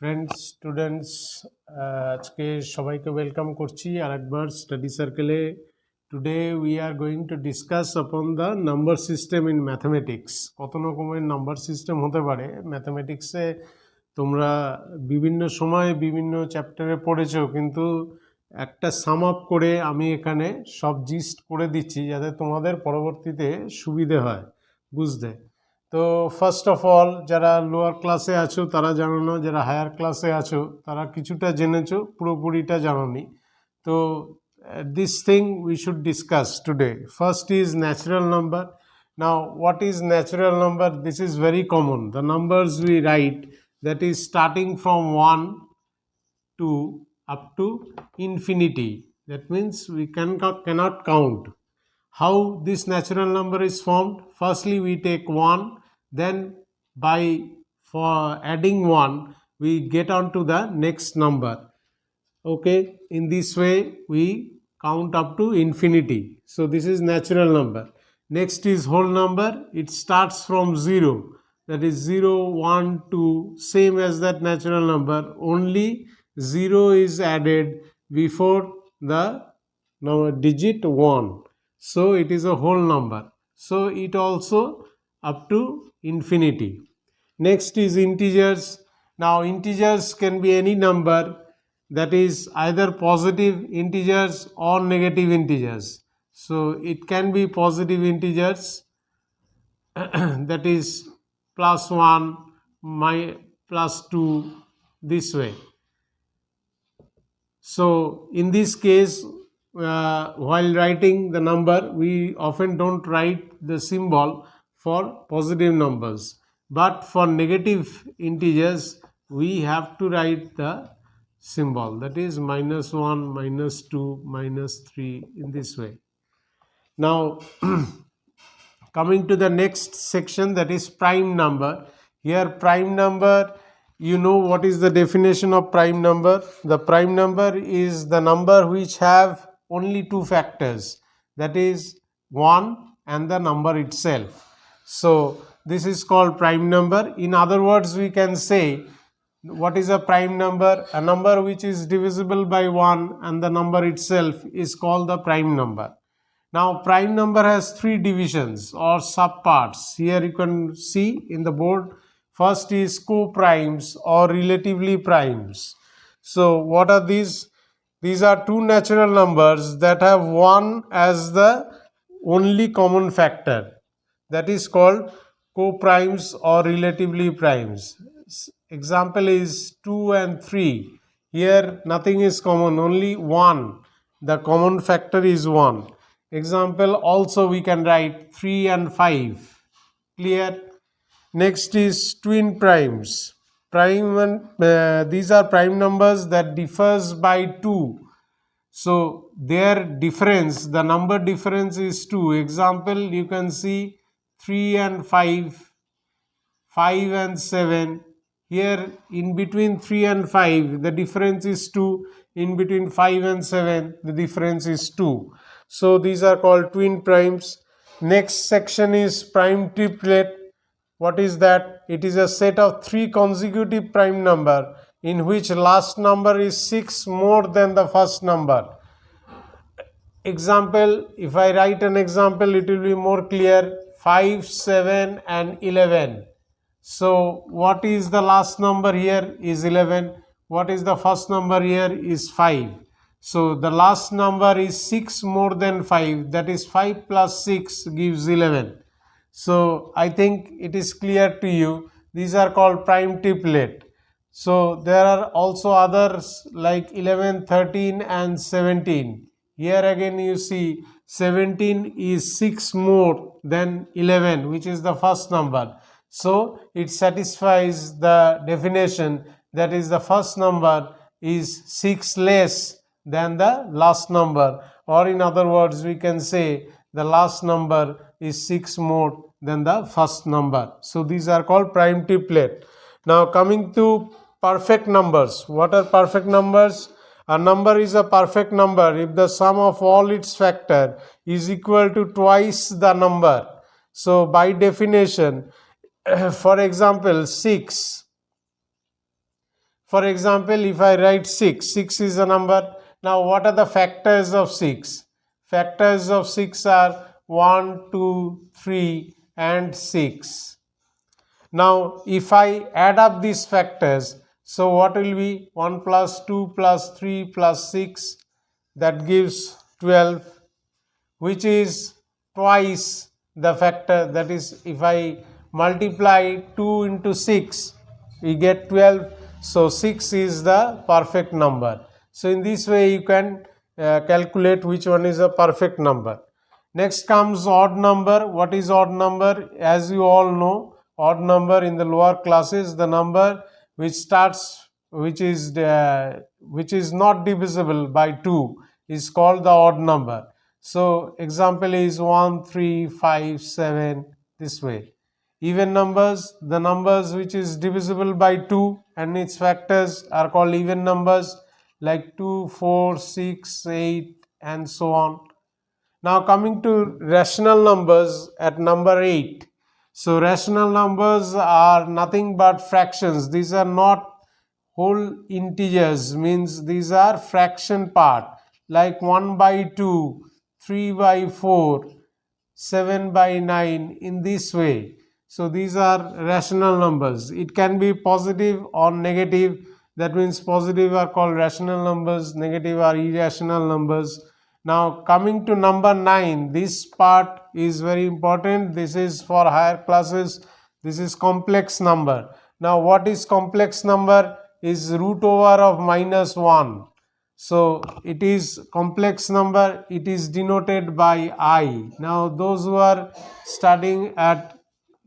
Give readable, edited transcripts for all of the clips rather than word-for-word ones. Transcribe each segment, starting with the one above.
Friends students আজকে সবাইকে welcome করছি আরেকবার স্টাডি সার্কেলে। Today we are going to discuss upon the number system in mathematics. কত রকমের নাম্বার সিস্টেম হতে পারে ম্যাথামেটিক্সে, তোমরা বিভিন্ন সময় বিভিন্ন চ্যাপ্টারে পড়েছো, কিন্তু একটা সাম আপ করে আমি এখানে সব জিস্ট করে দিচ্ছি যাতে তোমাদের পরবর্তীতে সুবিধে হয় বুঝতে। তো ফার্স্ট অফ অল, যারা লোয়ার ক্লাসে আছো তারা জানো না, যারা হায়ার ক্লাসে আছো তারা কিছুটা জেনেছো, পুরোপুরিটা জানোনি। তো this thing we should discuss today. First is natural number. Now what is natural number? This is very common. The numbers we write that is starting from 1 to up to infinity. That means we cannot count. How this natural number is formed? Firstly we take 1, then for adding 1 we get on to the next number. Okay, in this way we count up to infinity. So this is natural number. Next is whole number. It starts from 0, that is 0, 1, 2, same as that natural number, only 0 is added before the digit 1. So it is a whole number. So it also up to infinity. Next is integers. Now integers can be any number, that is either positive integers or negative integers. So it can be positive integers that is +1, +2, this way. So in this case, while writing the number, we often don't write the symbol for positive numbers, but for negative integers we have to write the symbol, that is -1, -2, -3, in this way. Now coming to the next section, that is prime number. Here prime number, you know what is the definition of prime number? The prime number is the number which have only two factors, that is 1 and the number itself. So this is called prime number. In other words, we can say, what is a prime number? A number which is divisible by 1 and the number itself is called the prime number. Now prime number has three divisions or subparts. Here you can see in the board. First is co-primes or relatively primes. So what are these? These are two natural numbers that have 1 as the only common factor. That is called co-primes or relatively primes. Example is 2 and 3. Here nothing is common, only 1. The common factor is 1. Example also we can write 3 and 5. Clear? Next is twin primes. These are prime numbers that differs by 2. So their difference, the number difference is 2. Example you can see 3 and 5, 5 and 7. Here in between 3 and 5 the difference is 2. In between 5 and 7 the difference is 2. So these are called twin primes. Next section is prime triplet. What is that? It is a set of 3 consecutive prime number in which last number is 6 more than the first number. Example, if I write an example, it will be more clear. 5, 7 and 11. So what is the last number here? Is 11. What is the first number here? Is 5. So the last number is 6 more than 5, that is 5 plus 6 gives 11. So I think it is clear to you. These are called prime triplet. So there are also others like 11, 13 and 17. Here again you see 17 is 6 more than 11, which is the first number. So it satisfies the definition, that is the first number is 6 less than the last number, or in other words we can say the last number is 6 more than the first number. So these are called prime triplet. Now coming to perfect numbers. What are perfect numbers? A number is a perfect number if the sum of all its factor is equal to twice the number. So by definition, for example 6 For example, if I write 6, 6 is a number. Now what are the factors of 6? Factors of 6 are 1, 2, 3 and 6. Now if I add up these factors, so what will be 1 plus 2 plus 3 plus 6, that gives 12, which is twice the factor. That is, if I multiply 2 into 6, we get 12. So 6 is the perfect number. So in this way you can calculate which one is a perfect number. Next comes odd number. What is odd number? As you all know, odd number in the lower classes, the number which starts, which is not divisible by 2 is called the odd number. So example is 1, 3, 5, 7, this way. Even numbers, the numbers which is divisible by 2 and its factors are called even numbers, like 2, 4, 6, 8 and so on. Now coming to rational numbers at number 8. So rational numbers are nothing but fractions. These are not whole integers, means these are fraction part, like 1 by 2, 3 by 4, 7 by 9, in this way. So these are rational numbers. It can be positive or negative. That means positive are called rational numbers, negative are irrational numbers. Now coming to number 9, this part is very important. This is for higher classes. This is complex number. Now what is complex number? Is root over of -1. So it is complex number. It is denoted by I. Now those who are studying at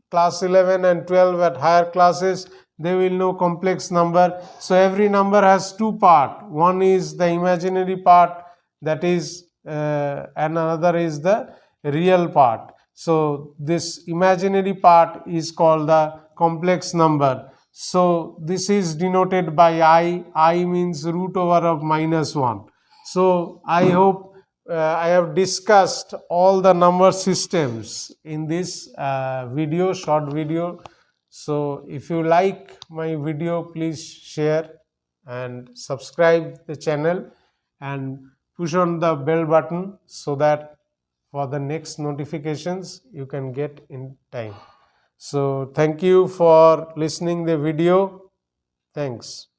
class 11 and 12 at higher classes, they will know complex number. So every number has two parts. One is the imaginary part, that is and another is the real part. So this imaginary part is called the complex number. So this is denoted by I. I means root over of -1. So I hope I have discussed all the number systems in this video, short video. So if you like my video, please share and subscribe the channel and push on the bell button so that for the next notifications you can get in time. So thank you for listening the video. Thanks.